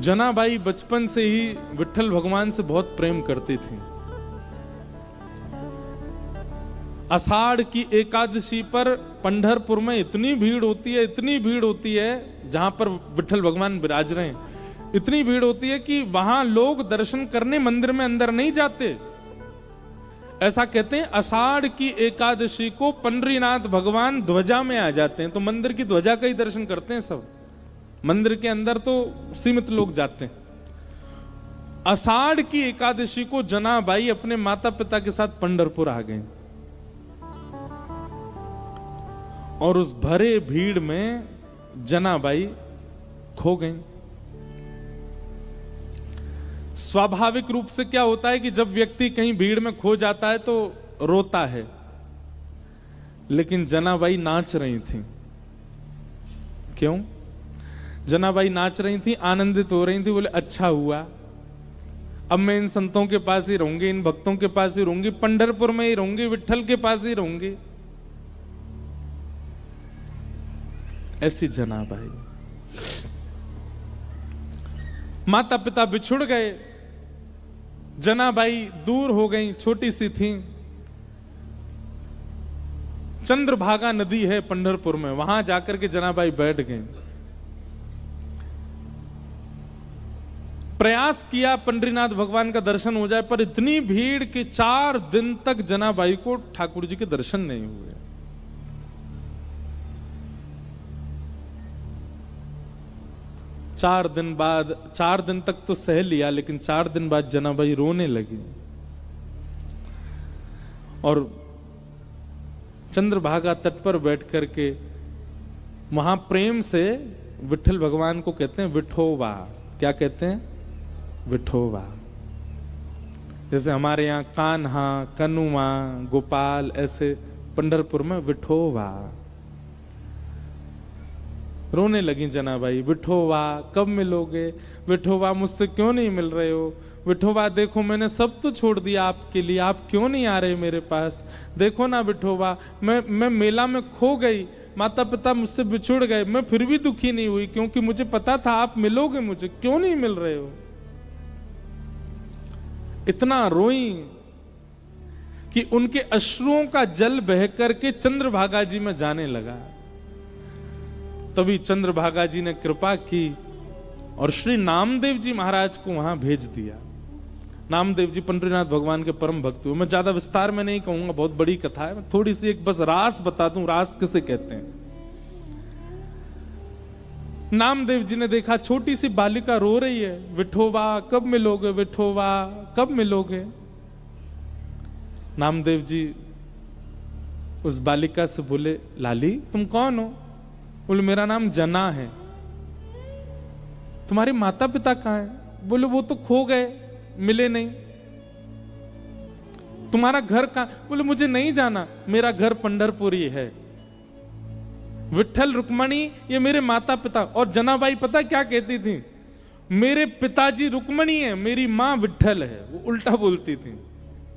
जनाबाई बचपन से ही विट्ठल भगवान से बहुत प्रेम करती थी। आषाढ़ की एकादशी पर पंढरपुर में इतनी भीड़ होती है, इतनी भीड़ होती है, जहां पर विट्ठल भगवान विराज रहे हैं, इतनी भीड़ होती है कि वहां लोग दर्शन करने मंदिर में अंदर नहीं जाते। ऐसा कहते हैं आषाढ़ की एकादशी को पंडरीनाथ भगवान ध्वजा में आ जाते हैं, तो मंदिर की ध्वजा का ही दर्शन करते हैं सब। मंदिर के अंदर तो सीमित लोग जाते हैं। आषाढ़ की एकादशी को जनाबाई अपने माता पिता के साथ पंढरपुर आ गए और उस भरे भीड़ में जनाबाई खो गई। स्वाभाविक रूप से क्या होता है कि जब व्यक्ति कहीं भीड़ में खो जाता है तो रोता है, लेकिन जनाबाई नाच रही थी। क्यों? जनाबाई नाच रही थी, आनंदित हो रही थी। बोले अच्छा हुआ, अब मैं इन संतों के पास ही रहूंगी, इन भक्तों के पास ही रहूंगी, पंढरपुर में ही रहूंगी, विट्ठल के पास ही रहूंगी। ऐसी जनाबाई। माता पिता बिछुड़ गए, जनाबाई दूर हो गई, छोटी सी थी। चंद्रभागा नदी है पंढरपुर में, वहां जाकर के जनाबाई बैठ गई। प्रयास किया पंडरीनाथ भगवान का दर्शन हो जाए, पर इतनी भीड़ कि 4 दिन तक जनाबाई को ठाकुर जी के दर्शन नहीं हुए। चार दिन तक तो सह लिया, लेकिन 4 दिन बाद जनाबाई रोने लगी और चंद्रभागा तट पर बैठ करके वहां प्रेम से विट्ठल भगवान को कहते हैं विठोवा। क्या कहते हैं? विठोवा। जैसे हमारे यहाँ कान्हा, कनुआ, गोपाल, ऐसे पंढरपुर में विठोवा। रोने लगी जनाबाई, विठोवा कब मिलोगे? विठोवा मुझसे क्यों नहीं मिल रहे हो? विठोवा देखो मैंने सब तो छोड़ दिया आपके लिए, आप क्यों नहीं आ रहे मेरे पास? देखो ना विठोवा, मैं मेला में खो गई, माता पिता मुझसे बिछुड़ गए, मैं फिर भी दुखी नहीं हुई, क्योंकि मुझे पता था आप मिलोगे मुझे, क्यों नहीं मिल रहे हो? इतना रोई कि उनके अश्रुओं का जल बह करके चंद्रभागा जी में जाने लगा। तभी चंद्रभागा जी ने कृपा की और श्री नामदेव जी महाराज को वहां भेज दिया। नामदेव जी पंडरीनाथ भगवान के परम भक्त हुए। मैं ज्यादा विस्तार में नहीं कहूंगा, बहुत बड़ी कथा है, मैं थोड़ी सी एक बस रास बता दूं, रास किसे कहते हैं। नामदेव जी ने देखा छोटी सी बालिका रो रही है, विठोवा कब मिलोगे? विठोवा कब मिलोगे? नामदेव जी उस बालिका से बोले, लाली तुम कौन हो? बोले मेरा नाम जना है। तुम्हारे माता पिता कहाँ हैं? बोले वो तो खो गए, मिले नहीं। तुम्हारा घर कहाँ? बोले मुझे नहीं जाना, मेरा घर पंढरपुर ही है। विट्ठल रुक्मणी ये मेरे माता पिता। और जनाबाई पता क्या कहती थी? मेरे पिताजी रुक्मणी है, मेरी मां विट्ठल है। वो उल्टा बोलती थी।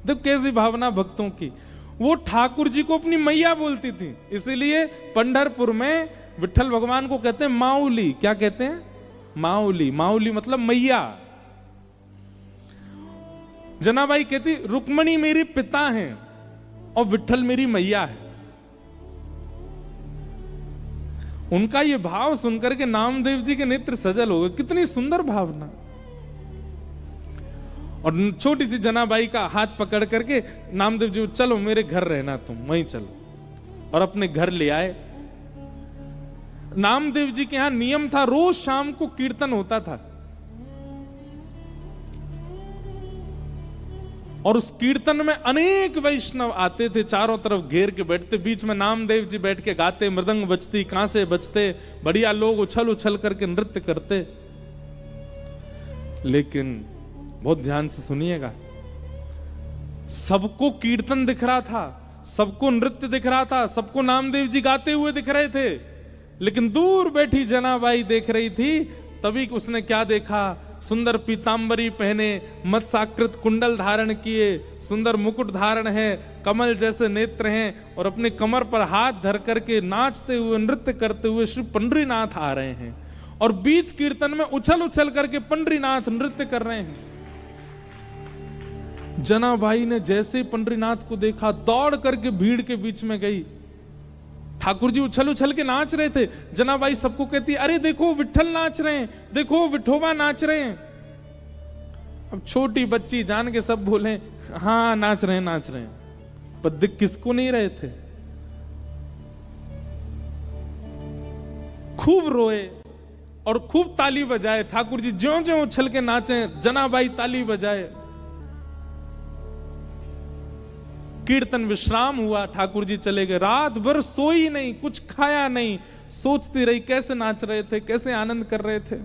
देखो कैसी भावना भक्तों की। वो ठाकुर जी को अपनी मैया बोलती थी। इसीलिए पंढरपुर में विट्ठल भगवान को कहते हैं माउली। क्या कहते हैं? माउली। माउली मतलब मैया। जनाबाई कहती रुक्मणी मेरी पिता हैं और विट्ठल मेरी मैया है। उनका ये भाव सुनकर के नामदेव जी के नेत्र सजल हो गए। कितनी सुंदर भावना। और छोटी सी जनाबाई का हाथ पकड़ करके नामदेव जी, चलो मेरे घर रहना, तुम वहीं चलो। और अपने घर ले आए। नामदेव जी के यहां नियम था, रोज शाम को कीर्तन होता था और उस कीर्तन में अनेक वैष्णव आते थे, चारों तरफ घेर के बैठते। बीच में नामदेव जी बैठ के गाते, मृदंग बजती, कांसे बजते, बढ़िया लोग उछल उछल करके नृत्य करते। लेकिन बहुत ध्यान से सुनिएगा, सबको कीर्तन दिख रहा था, सबको नृत्य दिख रहा था, सबको नामदेव जी गाते हुए दिख रहे थे, लेकिन दूर बैठी जनाबाई देख रही थी। तभी उसने क्या देखा? सुंदर पीतांबरी पहने, मत्स्याकृत कुंडल धारण किए, सुंदर मुकुट धारण है, कमल जैसे नेत्र हैं और अपने कमर पर हाथ धर करके नाचते हुए, नृत्य करते हुए श्री पंडरीनाथ आ रहे हैं। और बीच कीर्तन में उछल उछल करके पंडरीनाथ नृत्य कर रहे हैं। जनाबाई ने जैसे पंडरीनाथ को देखा दौड़ करके भीड़ के बीच में गई। ठाकुर जी उछल उछल के नाच रहे थे। जनाबाई सबको कहती, अरे देखो विठल नाच रहे हैं, देखो विठोबा नाच रहे हैं। अब छोटी बच्ची जान के सब बोले हाँ नाच रहे हैं, पर दिख किसको नहीं रहे थे। खूब रोए और खूब ताली बजाए। ठाकुर जी ज्यों ज्यों उछल के नाचे, जनाबाई ताली बजाए। कीर्तन विश्राम हुआ, ठाकुर जी चले गए। रात भर सोई नहीं, कुछ खाया नहीं, सोचती रही कैसे नाच रहे थे, कैसे आनंद कर रहे थे।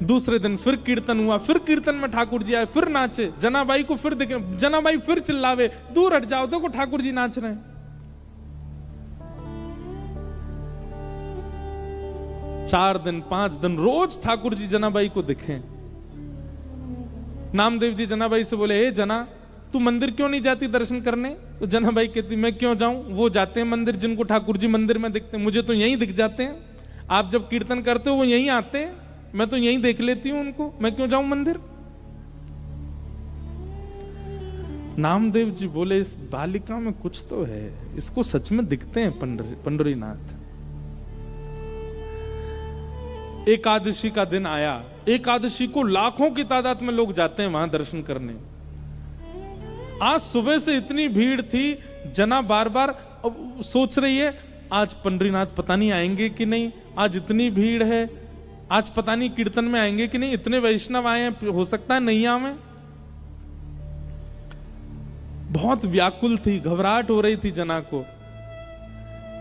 दूसरे दिन फिर कीर्तन हुआ, फिर कीर्तन में ठाकुर जी आए, फिर नाचे। जनाबाई को फिर दिखे, जनाबाई फिर चिल्लावे, दूर हट जाओ, देखो ठाकुर जी नाच रहे हैं। 4 दिन 5 दिन रोज ठाकुर जी जनाबाई को दिखे। नामदेव जी जनाबाई से बोले, हे जना तू मंदिर क्यों नहीं जाती दर्शन करने? तो जनाबाई कहती, मैं क्यों जाऊं, वो जाते हैं मंदिर, जिनको ठाकुर जी मंदिर में दिखते हैं, मुझे तो यहीं दिख जाते हैं। आप जब कीर्तन करते हो वो यहीं आते हैं, मैं तो यहीं देख लेती हूं उनको, मैं क्यों जाऊं मंदिर? नामदेव जी बोले, इस बालिका में कुछ तो है, इसको सच में दिखते हैं पंडरीनाथ। एकादशी का दिन आया। एकादशी को लाखों की तादाद में लोग जाते हैं वहां दर्शन करने। आज सुबह से इतनी भीड़ थी, जना बार बार सोच रही है आज पंडरीनाथ पता नहीं आएंगे कि नहीं, आज इतनी भीड़ है, आज पता नहीं कीर्तन में आएंगे कि नहीं, इतने वैष्णव आए हैं, हो सकता है नहीं आवे। बहुत व्याकुल थी, घबराहट हो रही थी जना को।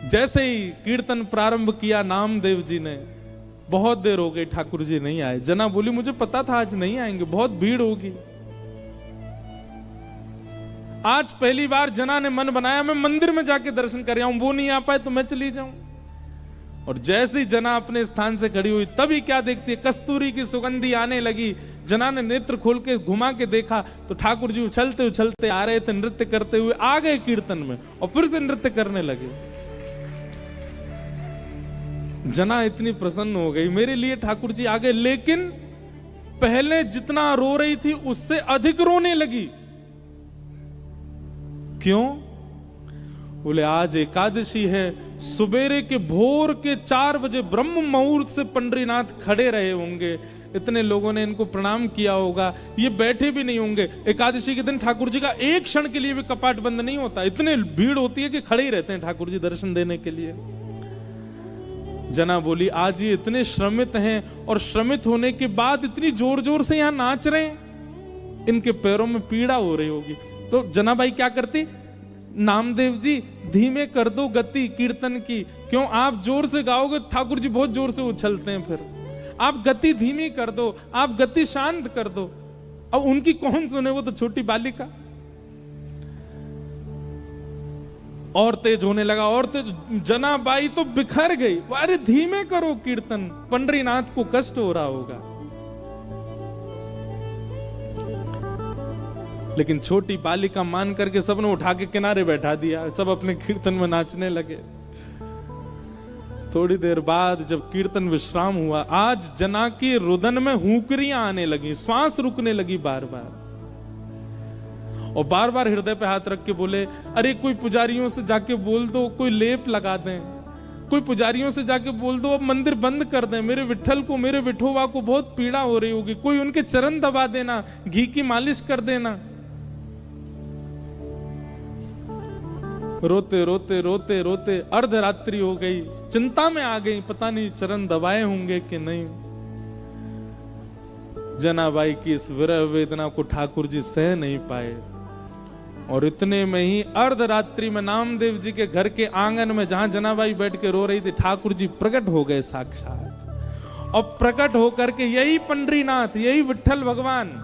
जैसे ही कीर्तन प्रारंभ किया नामदेव जी ने, बहुत देर हो गई ठाकुर जी नहीं आए। जना बोली, मुझे पता था आज नहीं आएंगे, बहुत भीड़ होगी। आज पहली बार जना ने मन बनाया मैं मंदिर में जाके दर्शन कर आऊं, वो नहीं आ पाए तो मैं चली जाऊं। और जैसे ही जना अपने स्थान से खड़ी हुई, तभी क्या देखती है, कस्तूरी की सुगंधी आने लगी। जना ने नेत्र खोल के घुमा के देखा तो ठाकुर जी उछलते उछलते आ रहे थे, नृत्य करते हुए आ गए कीर्तन में और फिर से नृत्य करने लगे। जना इतनी प्रसन्न हो गई, मेरे लिए ठाकुर जी आ गए। लेकिन पहले जितना रो रही थी उससे अधिक रोने लगी। क्यों? बोले आज एकादशी है, सुबेरे के भोर के 4 बजे ब्रह्म मुहूर्त से पंडरीनाथ खड़े रहे होंगे, इतने लोगों ने इनको प्रणाम किया होगा, ये बैठे भी नहीं होंगे। एकादशी के दिन ठाकुर जी का एक क्षण के लिए भी कपाट बंद नहीं होता, इतने भीड़ होती है कि खड़े ही रहते हैं ठाकुर जी दर्शन देने के लिए। जना बोली आज ये इतने श्रमित हैं और श्रमित होने के बाद इतनी जोर जोर से यहां नाच रहे हैं, इनके पैरों में पीड़ा हो रही होगी। तो जनाबाई क्या करती, नामदेव जी धीमे कर दो गति कीर्तन की, क्यों आप जोर से गाओगे ठाकुर जी बहुत जोर से उछलते हैं, फिर आप गति धीमी कर दो, आप गति शांत कर दो। अब उनकी कौन सुने, वो तो छोटी बालिका। और तेज होने लगा और तेज, जनाबाई तो बिखर गई, अरे धीमे करो कीर्तन, पंडरीनाथ को कष्ट हो रहा होगा। लेकिन छोटी बालिका मान करके सबने उठा के किनारे बैठा दिया, सब अपने कीर्तन में नाचने लगे। थोड़ी देर बाद जब कीर्तन विश्राम हुआ, आज जना की रुदन में हुंकरियां आने लगी, श्वास रुकने लगी बार बार, और बार बार हृदय पे हाथ रख के बोले, अरे कोई पुजारियों से जाके बोल दो कोई लेप लगा दें, कोई पुजारियों से जाके बोल दो अब मंदिर बंद कर दें, मेरे विठल को, मेरे विठोबा को बहुत पीड़ा हो रही होगी, कोई उनके चरण दबा देना, घी की मालिश कर देना। रोते रोते रोते रोते अर्धरात्रि हो गई, चिंता में आ गई, पता नहीं चरण दबाए होंगे कि नहीं। जनाबाई की इस विरह वेदना को ठाकुर जी सह नहीं पाए, और इतने में ही अर्धरात्रि में नामदेव जी के घर के आंगन में जहां जनाबाई बैठ के रो रही थी, ठाकुर जी प्रकट हो गए साक्षात। और प्रकट होकर के यही पंडरीनाथ, यही विठल भगवान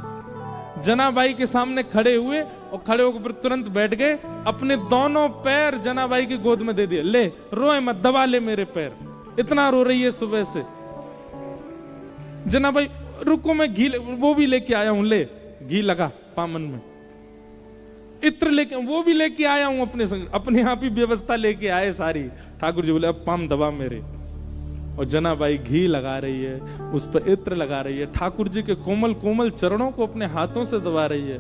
जनाबाई के सामने खड़े हुए, और खड़े होकर तुरंत बैठ गए, अपने दोनों पैर जनाबाई की गोद में दे दिए, ले रोए मत, दबा ले मेरे पैर, इतना रो रही है सुबह से। जनाबाई रुको मैं घी वो भी लेके आया हूं, ले घी लगा पामन में, इत्र लेके वो भी लेके आया हूं अपने संग, अपने आप ही व्यवस्था लेके आए सारी। ठाकुर जी बोले अब पाम दबा मेरे, और जनाबाई घी लगा रही है, उस पर इत्र लगा रही है, ठाकुर जी के कोमल कोमल चरणों को अपने हाथों से दबा रही है।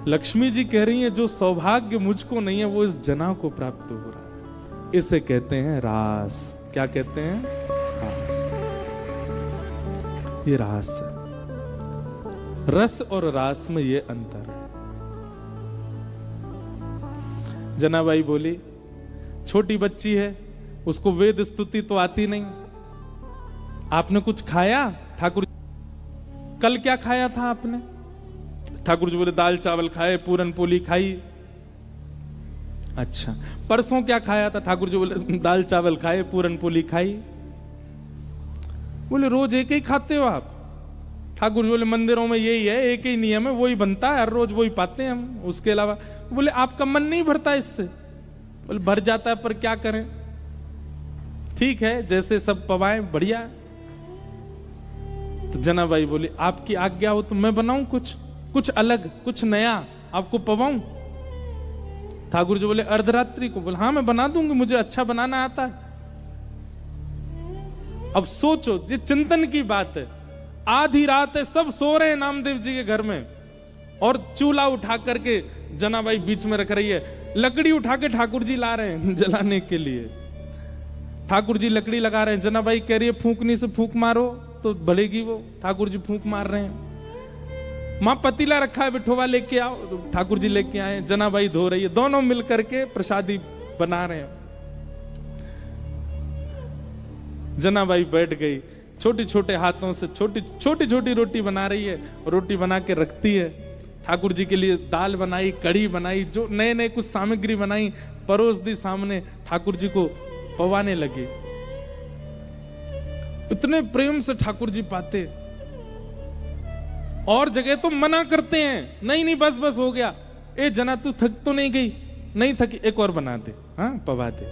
लक्ष्मी जी कह रही है जो सौभाग्य मुझको नहीं है वो इस जना को प्राप्त हो रहा है। इसे कहते हैं रास। क्या कहते हैं? रास। ये रास है। रस और रास में ये अंतर है। जनाबाई बोली छोटी बच्ची है, उसको वेद स्तुति तो आती नहीं। आपने कुछ खाया? ठाकुर कल क्या खाया था आपने? ठाकुर जी बोले दाल चावल खाए, पूरन पोली खाई। अच्छा, परसों क्या खाया था? ठाकुर जी बोले दाल चावल खाए, पूरन पोली खाई। बोले रोज एक ही खाते हो आप? ठाकुर जी बोले मंदिरों में यही है, एक ही नियम है, वही बनता है, हर रोज वही पाते हैं हम, उसके अलावा। बोले आपका मन नहीं भरता इससे? बोले भर जाता है, पर क्या करें, ठीक है जैसे सब पवाएं, बढ़िया। तो जनाबाई बोली आपकी आज्ञा हो तो मैं बनाऊं कुछ अलग, कुछ नया आपको पवाऊं। ठाकुर जी बोले अर्धरात्रि को? बोले हाँ मैं बना दूंगी, मुझे अच्छा बनाना आता है। अब सोचो, ये चिंतन की बात है। आधी रात है, सब सो रहे हैं नामदेव जी के घर में, और चूल्हा उठा करके जनाबाई बीच में रख रही है, लकड़ी उठा के ठाकुर जी ला रहे हैं जलाने के लिए। ठाकुर जी लकड़ी लगा रहे हैं, जनाबाई कह रही है फूंकनी से फूंक मारो तो भलेगी वो। ठाकुर जी फूंक मार रहे हैं। मां पतीला रखा है, बिठोवा लेके आओ, तो ठाकुर जी लेके आए। जनाबाई धो रही है, दोनों मिलकर के प्रसादी बना रहे हैं। जनाबाई बैठ गई, छोटे छोटे हाथों से छोटी छोटी रोटी बना रही है, रोटी बना के रखती है। ठाकुर जी के लिए दाल बनाई, कढ़ी बनाई, जो नए नए कुछ सामग्री बनाई, परोस दी सामने। ठाकुर जी को पवाने लगे। इतने प्रेम से ठाकुर जी पाते। और जगह तो मना करते हैं, नहीं नहीं बस बस हो गया, ए जना तू थक तो नहीं गई? नहीं थकी, एक और बना दे, हाँ पवा दे।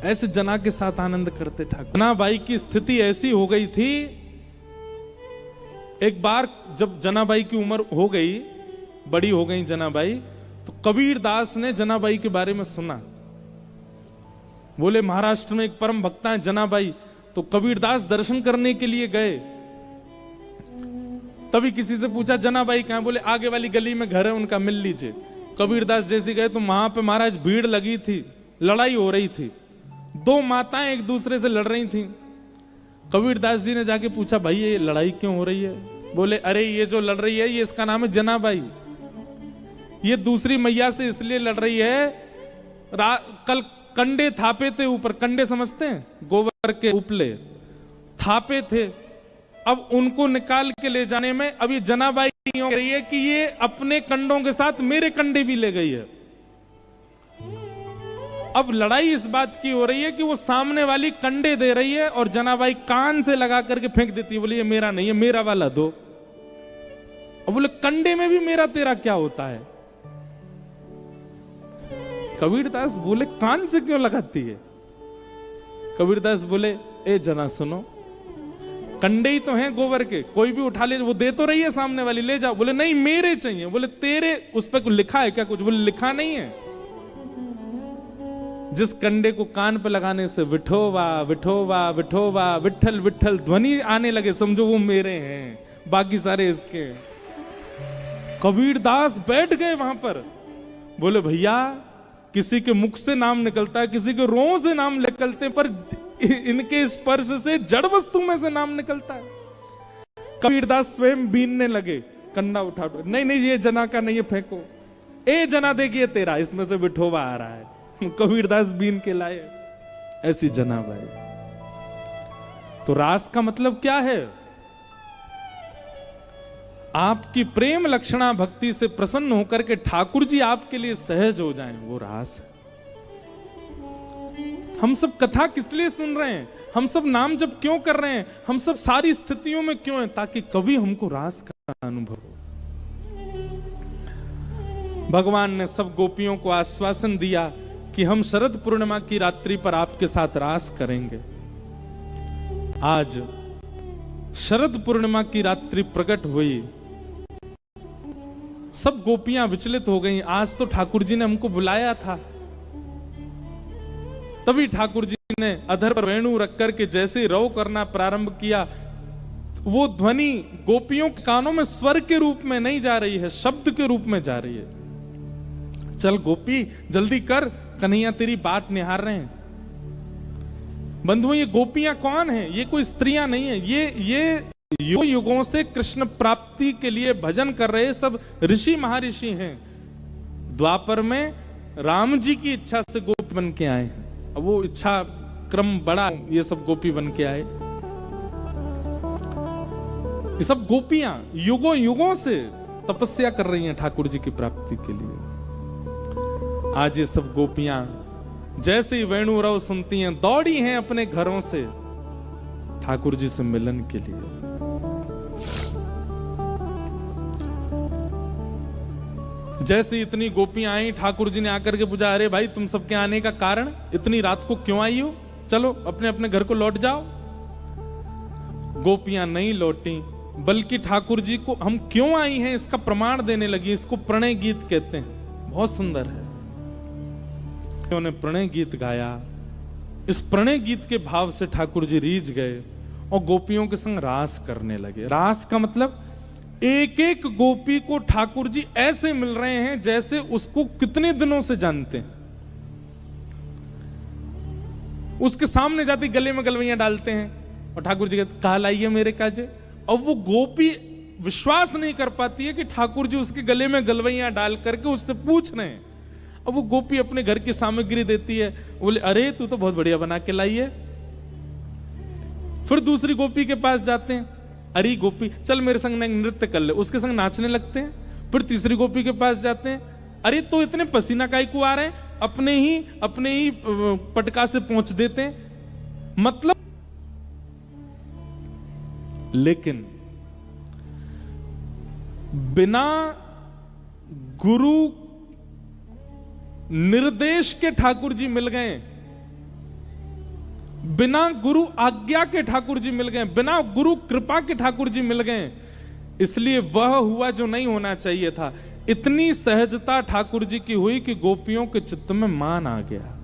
ऐसे जना के साथ आनंद करते ठाकुर। जनाबाई की स्थिति ऐसी हो गई थी, एक बार जब जनाबाई की उम्र हो गई, बड़ी हो गई जनाबाई, तो कबीर दास ने जनाबाई के बारे में सुना। बोले महाराष्ट्र में एक परम भक्ता है जनाबाई, तो कबीर दास दर्शन करने के लिए गए। तभी किसी से पूछा जनाबाई कहां? बोले आगे वाली गली में घर है उनका, मिल लीजिए। कबीर दास जैसे गए तो वहां पे महाराज भीड़ लगी थी, लड़ाई हो रही थी, दो माताएं एक दूसरे से लड़ रही थी। कबीर दास जी ने जाके पूछा भाई ये लड़ाई क्यों हो रही है? बोले अरे ये जो लड़ रही है ये इसका नाम है जनाबाई, ये दूसरी मैया से इसलिए लड़ रही है, कल कंडे थापे थे ऊपर, कंडे समझते हैं, गोबर के उपले थापे थे, अब उनको निकाल के ले जाने में अभी जनाबाई कह रही है कि ये अपने कंडों के साथ मेरे कंडे भी ले गई है। अब लड़ाई इस बात की हो रही है कि वो सामने वाली कंडे दे रही है और जनाबाई कान से लगा करके फेंक देती है, बोली ये मेरा नहीं है, मेरा वाला दो। और बोले कंडे में भी मेरा तेरा क्या होता है? कबीरदास बोले कान से क्यों लगाती है? कबीरदास बोले ए जना सुनो, कंडे ही तो हैं गोबर के, कोई भी उठा ले, वो दे तो रही है सामने वाली, ले जाओ। बोले नहीं मेरे चाहिए। बोले तेरे उस पर कुछ लिखा है क्या? कुछ? बोले लिखा नहीं है। जिस कंडे को कान पे लगाने से विठोवा विठोवा विठोवा विठल विठल ध्वनि आने लगे, समझो वो मेरे हैं, बाकी सारे इसके। कबीरदास बैठ गए वहां पर। बोले भैया किसी के मुख से नाम निकलता है, किसी के रों से नाम निकलते, पर इनके स्पर्श से जड़ वस्तु में से नाम निकलता है। कबीरदास स्वयं बीनने लगे, कंडा उठा, नहीं नहीं ये जना का नहीं है, फेंको। ए जना देखिए तेरा, इसमें से विठोबा आ रहा है। कबीरदास बीन के लाए। ऐसी जनाबाई। तो रास का मतलब क्या है? आपकी प्रेम लक्षणा भक्ति से प्रसन्न होकर के ठाकुर जी आपके लिए सहज हो जाएं, वो रास है। हम सब कथा किस लिए सुन रहे हैं? हम सब नाम जप क्यों कर रहे हैं? हम सब सारी स्थितियों में क्यों हैं? ताकि कभी हमको रास का अनुभव हो। भगवान ने सब गोपियों को आश्वासन दिया कि हम शरद पूर्णिमा की रात्रि पर आपके साथ रास करेंगे। आज शरद पूर्णिमा की रात्रि प्रकट हुई, सब गोपियां विचलित हो गईं। आज तो ठाकुर जी ने हमको बुलाया था, तभी ठाकुर जी ने अधर पर वेणु रख करके जैसे रव करना प्रारंभ किया, वो ध्वनि गोपियों के कानों में स्वर के रूप में नहीं जा रही है, शब्द के रूप में जा रही है। चल गोपी जल्दी कर, कन्हैया तेरी बाट निहार रहे हैं। बंधुओं, ये गोपियां कौन हैं? ये कोई स्त्रियां नहीं है, ये युगों से कृष्ण प्राप्ति के लिए भजन कर रहे सब ऋषि महर्षि हैं। द्वापर में राम जी की इच्छा से गोपी बन के आए हैं, अब वो इच्छा क्रम बड़ा, ये सब गोपी बन के आए। ये सब गोपियां युगों युगों से तपस्या कर रही हैं ठाकुर जी की प्राप्ति के लिए। आज ये सब गोपियां जैसे ही वेणु रव सुनती हैं, दौड़ी हैं अपने घरों से ठाकुर जी से मिलन के लिए। जैसे इतनी गोपियां आई, ठाकुर जी ने आकर के पूछा, अरे भाई तुम सबके आने का कारण, इतनी रात को क्यों आई हो? चलो अपने अपने घर को लौट जाओ। गोपियां नहीं लौटी, बल्कि ठाकुर जी को हम क्यों आई हैं इसका प्रमाण देने लगी। इसको प्रणय गीत कहते हैं, बहुत सुंदर है। उन्होंने प्रणय गीत गाया। इस प्रणय गीत के भाव से ठाकुर जी रीझ गए और गोपियों के संग रास करने लगे। रास का मतलब एक एक गोपी को ठाकुर जी ऐसे मिल रहे हैं जैसे उसको कितने दिनों से जानते हैं। उसके सामने जाती गले में गलवैयां डालते हैं और ठाकुर जी कहते कहा लाइए मेरे काजे। और वो गोपी विश्वास नहीं कर पाती है कि ठाकुर जी उसके गले में गलवैयां डाल करके उससे पूछ रहे हैं। अब वो गोपी अपने घर की सामग्री देती है, बोले अरे तू तो बहुत बढ़िया बना के लाई है। फिर दूसरी गोपी के पास जाते हैं, अरे गोपी चल मेरे संग नृत्य कर ले, उसके संग नाचने लगते हैं। फिर तीसरी गोपी के पास जाते हैं, अरे तो इतने पसीना काहे को आ रहे हैं, अपने ही पटका से पहुंच देते हैं। मतलब लेकिन बिना गुरु निर्देश के ठाकुर जी मिल गए, बिना गुरु आज्ञा के ठाकुर जी मिल गए, बिना गुरु कृपा के ठाकुर जी मिल गए। इसलिए वह हुआ जो नहीं होना चाहिए था। इतनी सहजता ठाकुर जी की हुई कि गोपियों के चित्त में मान आ गया।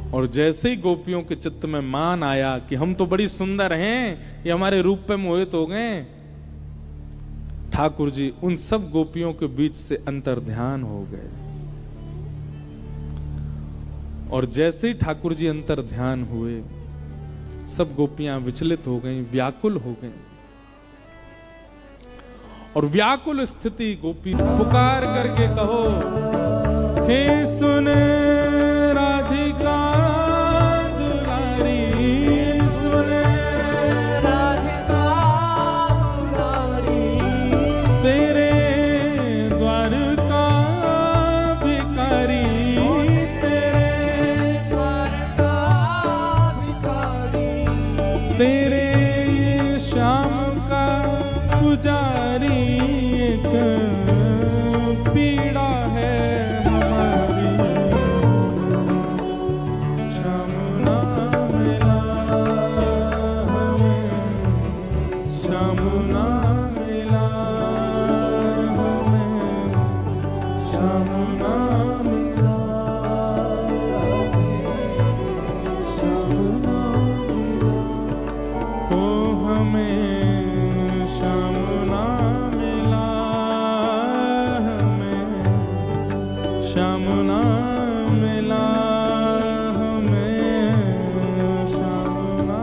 और जैसे ही गोपियों के चित्त में मान आया कि हम तो बड़ी सुंदर हैं, ये हमारे रूप पे मोहित हो गए, ठाकुर जी उन सब गोपियों के बीच से अंतर्ध्यान हो गए। और जैसे ही ठाकुर जी अंतर्ध्यान हुए, सब गोपियां विचलित हो गईं, व्याकुल हो गईं। और व्याकुल स्थिति गोपी पुकार करके कहो, हे सुन राधिका दुलारी, सुन राधिका दुलारी, तेरे द्वार का भिखारी, तेरे द्वार का भिखारी, तेरे श्याम का पुजारी, एक पीड़ा है हमारी, श्याम ना मिला हमें, श्याम ना मिला हमें, श्याम ना मिला हमें, श्याम ना मिला हो हमें, श्याम ना मिला हमें, श्याम ना मिला हमें, श्याम ना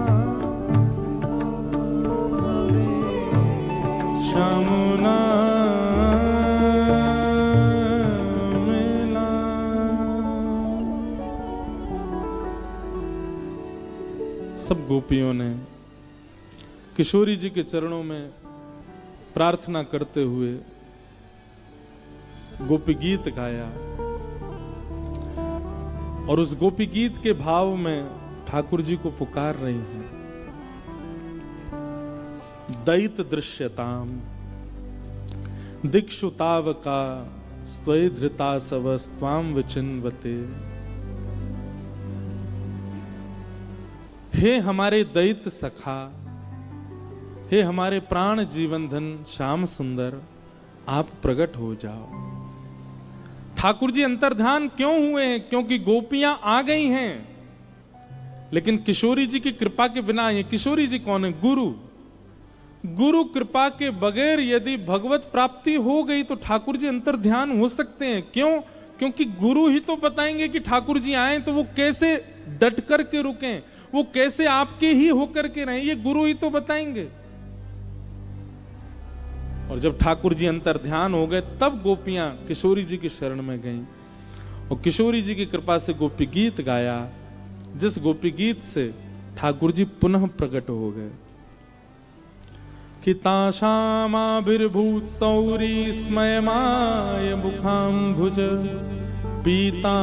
श्याम ना मिला। सब गोपियों ने किशोरी जी के चरणों में प्रार्थना करते हुए गोपी गीत गाया। और उस गोपी गीत के भाव में ठाकुर जी को पुकार रही हैं, दैत दृश्यताम दिक्षु तावका स्त्वै धृता सवस्त्वाम विचिन्वते। हे हमारे दैत सखा, हे हमारे प्राण जीवन धन श्याम सुंदर, आप प्रकट हो जाओ। ठाकुर जी अंतर्ध्यान क्यों हुए हैं? क्योंकि गोपियां आ गई हैं। लेकिन किशोरी जी की कृपा के बिना, ये किशोरी जी कौन है? गुरु। गुरु कृपा के बगैर यदि भगवत प्राप्ति हो गई तो ठाकुर जी अंतर्ध्यान हो सकते हैं। क्यों? क्योंकि गुरु ही तो बताएंगे कि ठाकुर जी आए तो वो कैसे डट कर के रुकें, वो कैसे आपके ही होकर के रहें, ये गुरु ही तो बताएंगे। और जब ठाकुर जी अंतर्ध्यान हो गए तब गोपियां किशोरी जी की शरण में गईं और किशोरी जी की कृपा से गोपी गीत गाया, जिस गोपी गीत से ठाकुर जी पुनः प्रकट हो गए। कि ताशामाभिर्भूत सौरी स्मयमाय मुखाम्भुज पीतांबरधरश्रगवे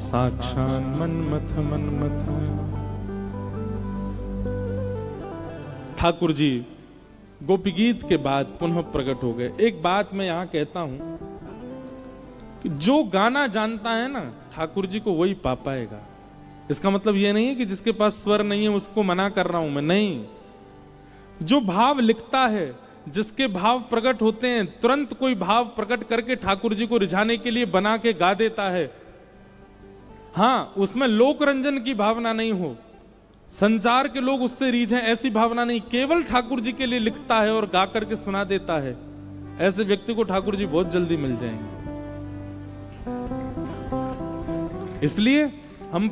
साक्षान् मन्मथ मन्मथ। ठाकुर जी गोपी गीत के बाद पुनः प्रकट हो गए। एक बात मैं यहां कहता हूं कि जो गाना जानता है ना ठाकुर जी को वही पा पाएगा। इसका मतलब यह नहीं है कि जिसके पास स्वर नहीं है उसको मना कर रहा हूं मैं, नहीं। जो भाव लिखता है, जिसके भाव प्रकट होते हैं, तुरंत कोई भाव प्रकट करके ठाकुर जी को रिझाने के लिए बना के गा देता है। हां, उसमें लोक रंजन की भावना नहीं हो, संसार के लोग उससे रीझें, ऐसी भावना नहीं, केवल ठाकुर जी के लिए लिखता है और गा करके सुना देता है। ऐसे व्यक्ति को ठाकुर जी बहुत जल्दी मिल जाएंगे। इसलिए हम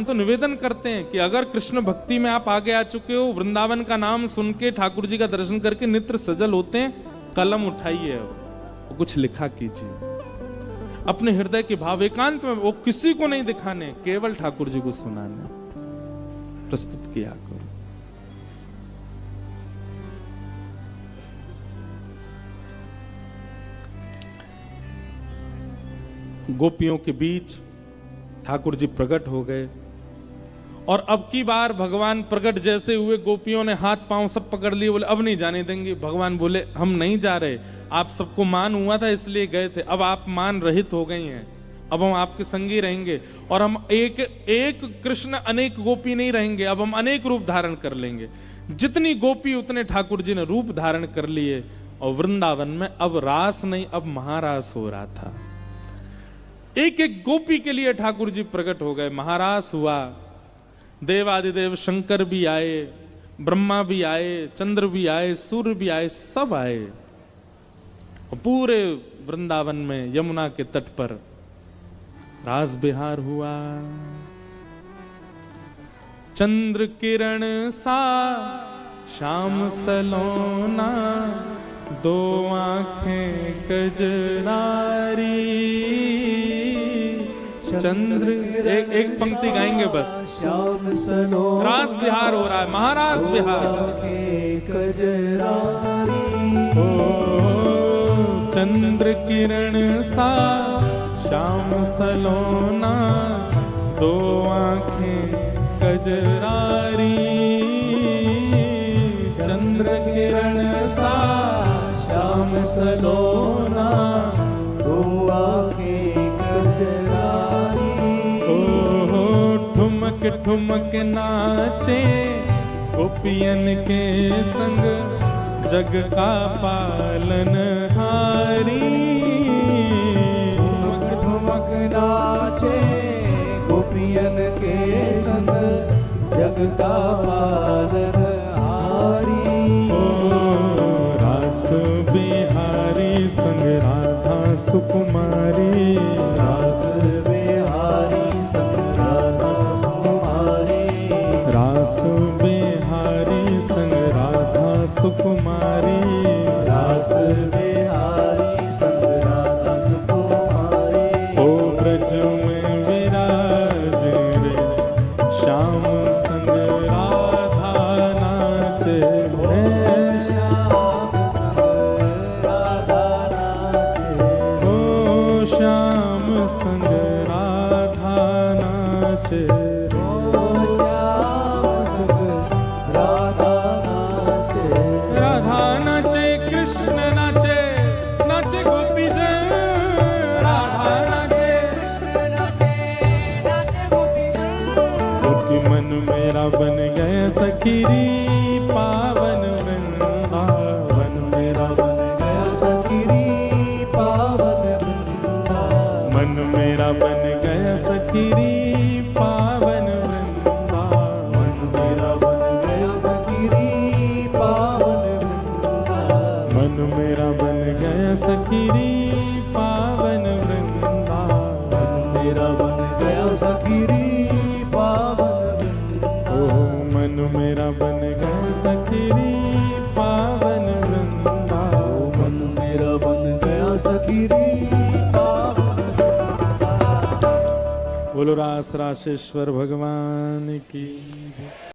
तो निवेदन करते हैं कि अगर कृष्ण भक्ति में आप आगे आ चुके हो, वृंदावन का नाम सुन के ठाकुर जी का दर्शन करके नेत्र सजल होते हैं, कलम उठाइए और कुछ लिखा कीजिए। अपने हृदय के भाव एकांत में, वो किसी को नहीं दिखाने, केवल ठाकुर जी को सुनाने, प्रस्तुत किया करो। गोपियों के बीच ठाकुर जी प्रकट हो गए और अब की बार भगवान प्रकट जैसे हुए, गोपियों ने हाथ पांव सब पकड़ लिए, बोले अब नहीं जाने देंगे। भगवान बोले हम नहीं जा रहे, आप सबको मान हुआ था इसलिए गए थे, अब आप मान रहित हो गई हैं, अब हम आपके संगी रहेंगे और हम एक कृष्ण अनेक गोपी नहीं रहेंगे, अब हम अनेक रूप धारण कर लेंगे। जितनी गोपी उतने ठाकुर जी ने रूप धारण कर लिए और वृंदावन में अब रास नहीं, अब महारास हो रहा था। एक एक गोपी के लिए ठाकुर जी प्रकट हो गए, महारास हुआ। देवादिदेव शंकर भी आए, ब्रह्मा भी आए, चंद्र भी आए, सूर्य भी आए, सब आए। पूरे वृंदावन में यमुना के तट पर रास बिहार हुआ। चंद्र किरण सा श्याम सलोना, दो आंखें कजरारी। चंद्र एक पंक्ति गाएंगे बस। श्याम सलोना, रास बिहार हो रहा है, महारास बिहार। ओ चंद्र किरण सा श्याम सलोना, दो आंखें कजरारी। चंद्र किरण सा श्याम सलोना, दो आंखें कजरारी। ओ ठुमक ठुमक नाचे गोपियन के संग, जग का पालन हारी। ठुमक ठुमक नाचे गोपियन के संग, जग का पालन हारी। ओ रास बिहारी संग राधा सुकुमारी। रास बिहारी संग राधा सुकुमारी। रास बिहारी संग राधा सुकुमारी। रास बिहारी संग राधा सुकुमारी। ओ ब्रज में विराज रे, श्याम संग राधा नाचे रे। श्याम संग राधा नाचे। ओ श्याम संग राधा नाचे। ओ श्याम संग राधा नाचे। राधा नाचे, कृष्ण नाचे, नाचे गोपी जन। राधा नाचे, कृष्ण नाचे, नाचे गोपी जन। क्योंकि मन मेरा बन गया सखीरी, पावन वृंदावन मेरा बन गया सखीरी, सखीरी पावन वृंदावन। मेरा बन गया सखीरी पावन ओ मन मेरा बन गया सखीरी पावन वृंदावन। मन मेरा बन गया सखीरी पावन। बोलो रास राशेश्वर भगवान की।